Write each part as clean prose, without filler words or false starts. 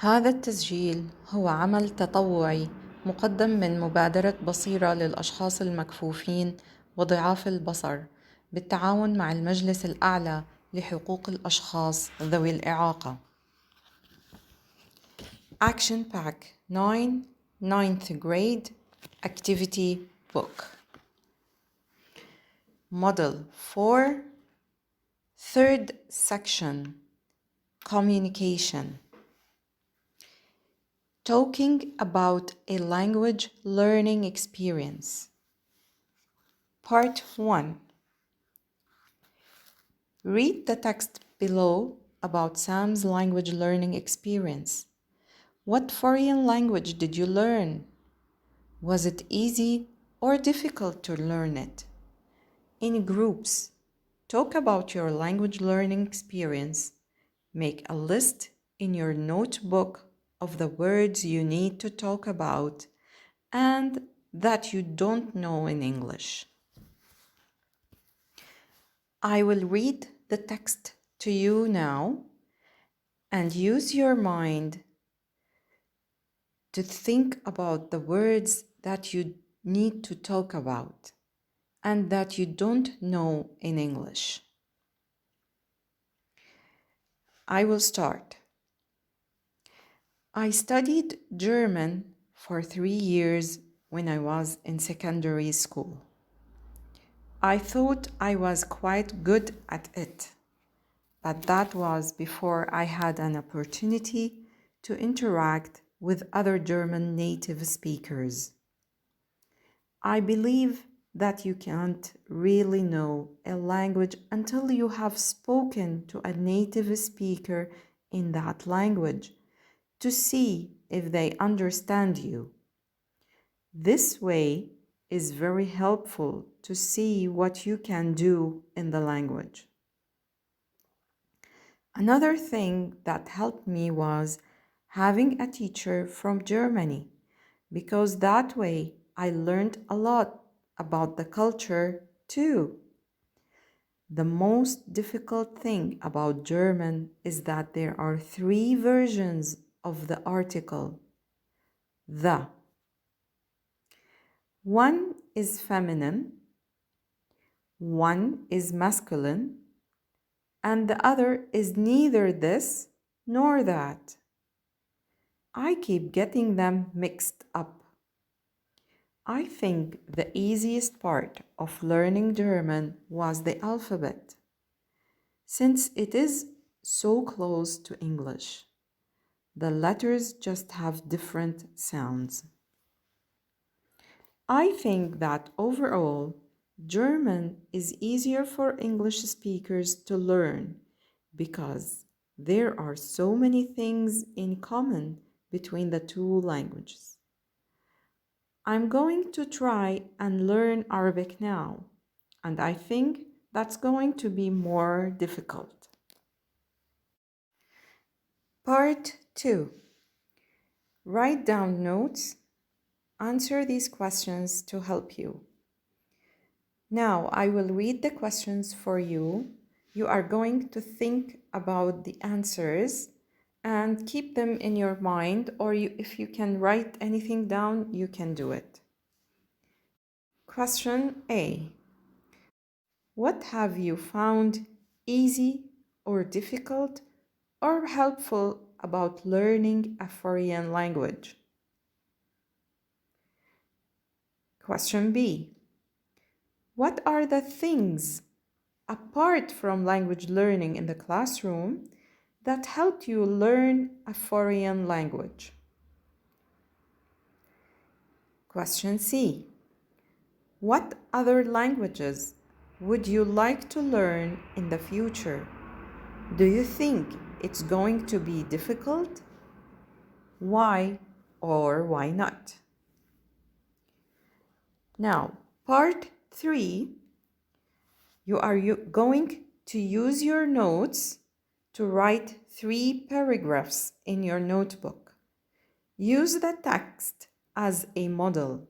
هذا التسجيل هو عمل تطوعي مقدم من مبادرة بصيرة للأشخاص المكفوفين وضعاف البصر بالتعاون مع المجلس الأعلى لحقوق الأشخاص ذوي الإعاقة. Action Pack 9 9th Grade Activity Book. Model 4 Third Section Communication. Talking about a language learning experience. Part 1. Read the text below about Sam's language learning experience. What foreign language did you learn? Was it easy or difficult to learn it? In groups, talk about your language learning experience. Make a list in your notebook of the words you need to talk about and that you don't know in English. I will read the text to you now and use your mind to think about the words that you need to talk about and that you don't know in English. I will start. I studied German for 3 years when I was in secondary school. I thought I was quite good at it, but that was before I had an opportunity to interact with other German native speakers. I believe that you can't really know a language until you have spoken to a native speaker in that language to see if they understand you. This way is very helpful to see what you can do in the language. Another thing that helped me was having a teacher from Germany, because that way I learned a lot about the culture too. The most difficult thing about German is that there are 3 versions of the article, the. One is feminine, one is masculine, and the other is neither this nor that. I keep getting them mixed up. I think the easiest part of learning German was the alphabet, since it is so close to English. The letters just have different sounds. I think that overall, German is easier for English speakers to learn because there are so many things in common between the 2 languages. I'm going to try and learn Arabic now, and I think that's going to be more difficult. Part 2. Write down notes. Answer these questions to help you. Now I will read the questions for you. You are going to think about the answers and keep them in your mind, or if you can write anything down, you can do it. Question A. What have you found easy or difficult or helpful about learning a foreign language? Question B. What are the things, apart from language learning in the classroom, that helped you learn a foreign language? Question C. What other languages would you like to learn in the future? Do you think it's going to be difficult? Why or why not? Now, part 3, you are going to use your notes to write 3 paragraphs in your notebook. Use the text as a model.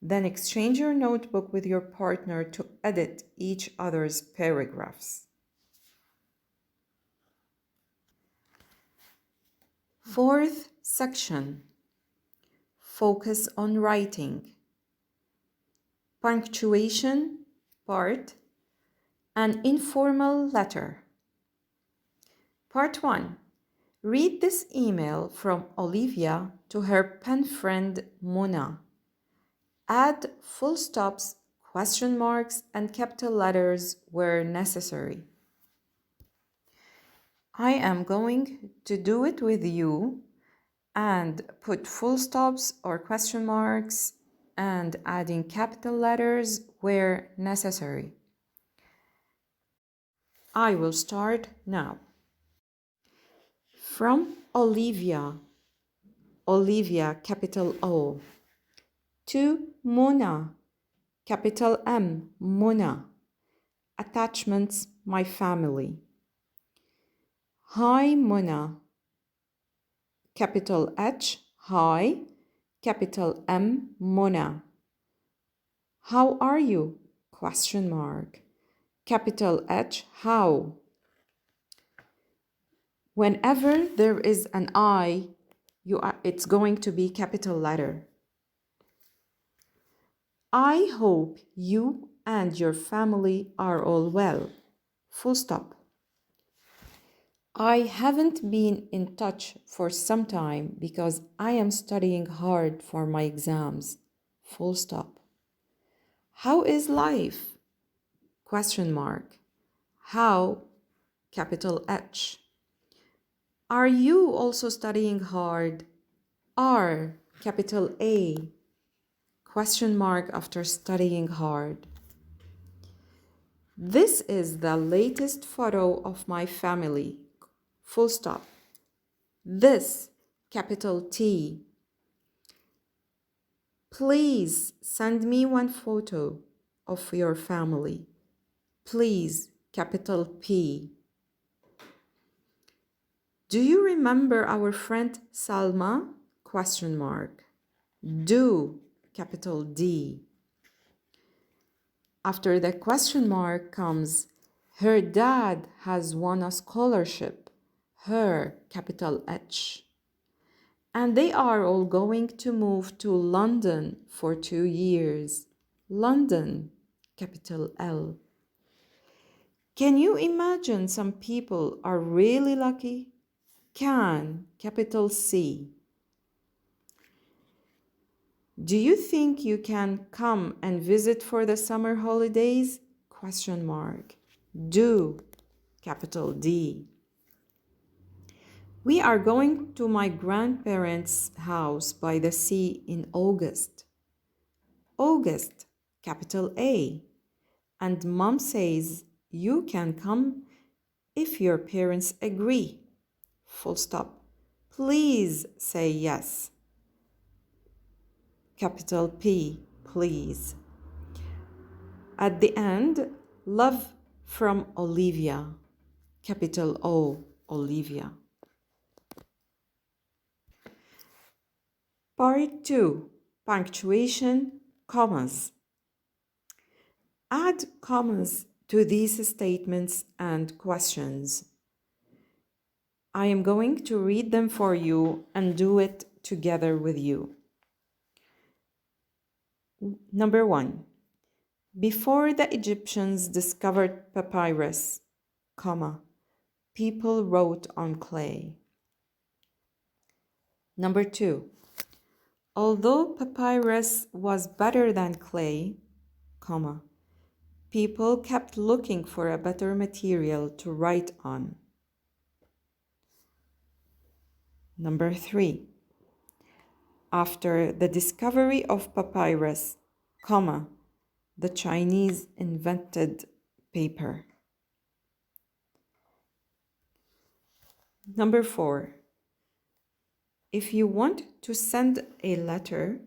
Then exchange your notebook with your partner to edit each other's paragraphs. Fourth section. Focus on writing. Punctuation part. An informal letter. Part 1. Read this email from Olivia to her pen friend Mona. Add full stops, question marks, and capital letters where necessary. I am going to do it with you and put full stops or question marks and adding capital letters where necessary. I will start now. From Olivia, Olivia, capital O, to Mona, capital M, Mona. Attachments, my family. Hi, Mona, capital H, hi, capital M, Mona. How are you? Question mark. Capital H, how. Whenever there is an I, it's going to be capital letter. I hope you and your family are all well. Full stop. I haven't been in touch for some time because I am studying hard for my exams. Full stop. How is life? Question mark. How, capital H. Are you also studying hard? R, capital A. Question mark after studying hard. This is the latest photo of my family. Full stop. This, capital T. Please send me one photo of your family. Please, capital P. Do you remember our friend Salma? Question mark. Do, capital D. After the question mark comes, her dad has won a scholarship. Her, capital H. And they are all going to move to London for 2 years. London, capital L. Can you imagine some people are really lucky? Can, capital C. Do you think you can come and visit for the summer holidays? Question mark. Do, capital D. We are going to my grandparents' house by the sea in August. August, capital A. And mom says you can come if your parents agree. Full stop. Please say yes. Capital P, please. At the end, love from Olivia. Capital O, Olivia. Part 2. Punctuation, commas. Add commas to these statements and questions. I am going to read them for you and do it together with you. Number 1. Before the Egyptians discovered papyrus, comma, people wrote on clay. Number 2. Although papyrus was better than clay, comma, people kept looking for a better material to write on. Number 3. After the discovery of papyrus, comma, the Chinese invented paper. Number 4. If you want to send a letter,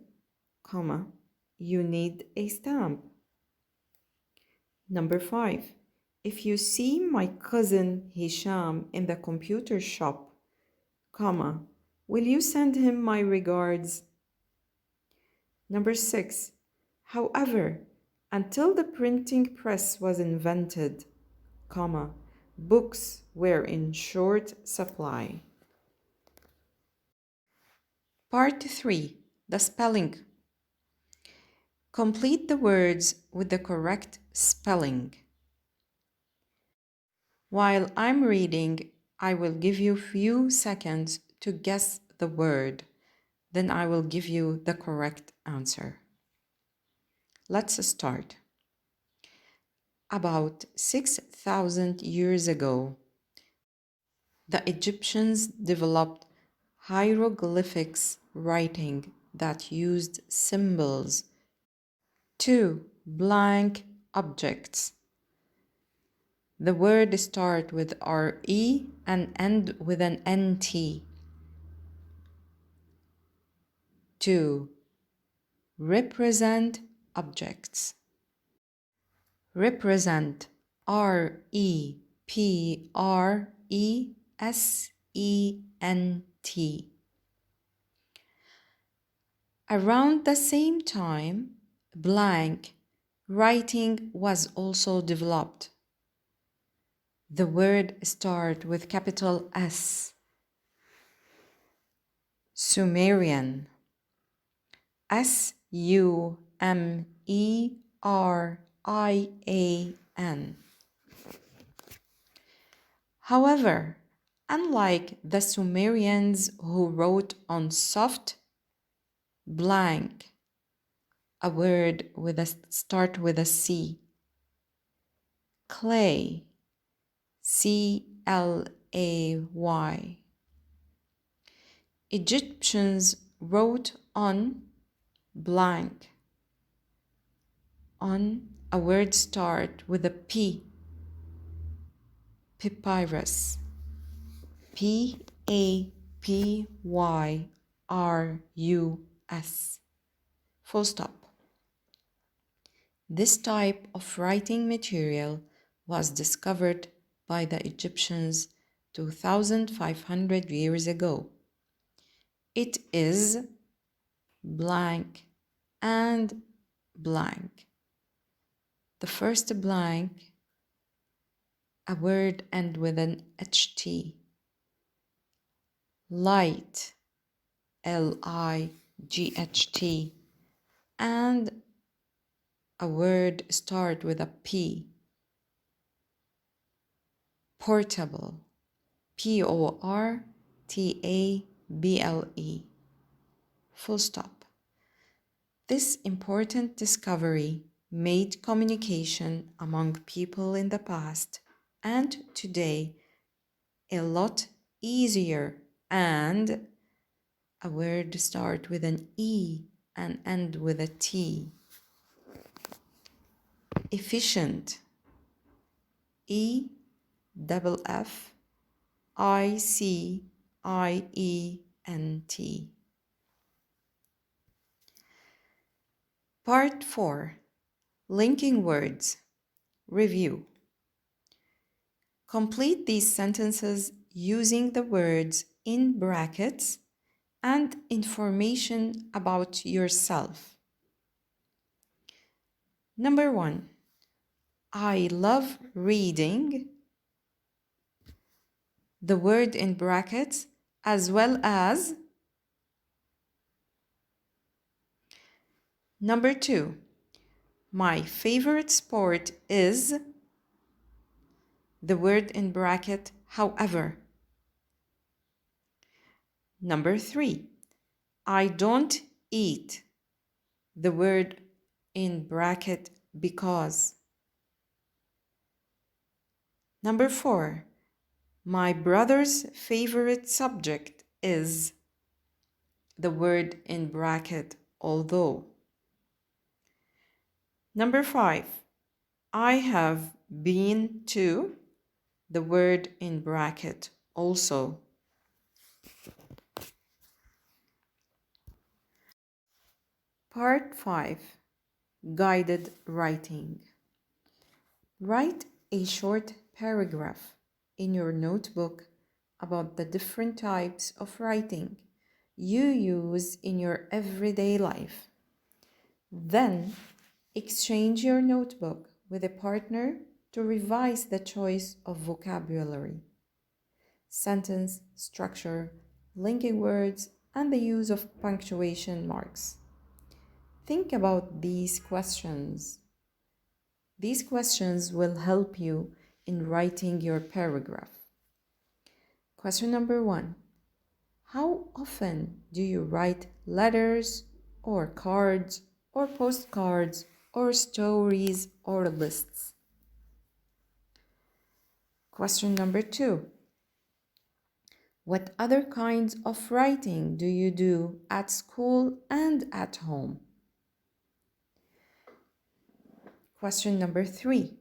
comma, you need a stamp. Number 5. If you see my cousin Hisham in the computer shop, comma, will you send him my regards? Number 6. However, until the printing press was invented, comma, books were in short supply. Part 3. The spelling. Complete the words with the correct spelling. While I'm reading, I will give you few seconds to guess the word. Then I will give you the correct answer. Let's start. About 6,000 years ago, the Egyptians developed hieroglyphics writing that used symbols to blank objects. The word starts with RE and end with an NT. To represent objects. Represent, REPRESENT. Around the same time, blank writing was also developed. The word starts with capital S. Sumerian. SUMERIAN. However, unlike the Sumerians who wrote on soft, blank, a word with a start with a C, clay, CLAY. Egyptians wrote on blank, on a word start with a P, papyrus, PAPYRUS, full stop. This type of writing material was discovered by the Egyptians 2,500 years ago. It is blank and blank. The first blank, a word end with an HT. Light, LIGHT, and a word start with a P. Portable, PORTABLE, full stop. This important discovery made communication among people in the past and today a lot easier, and a word start with an E and end with a T. Efficient, EFFICIENT. Part 4. Linking words. Review. Complete these sentences using the words in brackets and information about yourself. Number 1. I love reading, the word in brackets, as well as. Number 2. My favorite sport is, the word in bracket, however. Number 3. I don't eat, the word in bracket, because. Number 4. My brother's favorite subject is, the word in bracket, although. Number 5. I have been to, the word in bracket, also. Part 5. Guided writing. Write a short paragraph in your notebook about the different types of writing you use in your everyday life. Then, exchange your notebook with a partner to revise the choice of vocabulary, sentence structure, linking words, and the use of punctuation marks. Think about these questions. These questions will help you in writing your paragraph. Question number 1. How often do you write letters or cards or postcards or stories or lists? Question number 2. What other kinds of writing do you do at school and at home? Question number 3.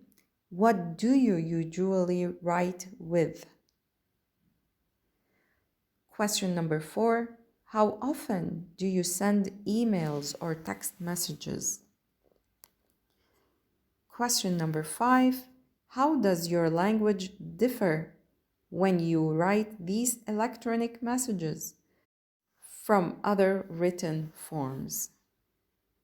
What do you usually write with? Question number 4. How often do you send emails or text messages? Question number 5. How does your language differ when you write these electronic messages from other written forms?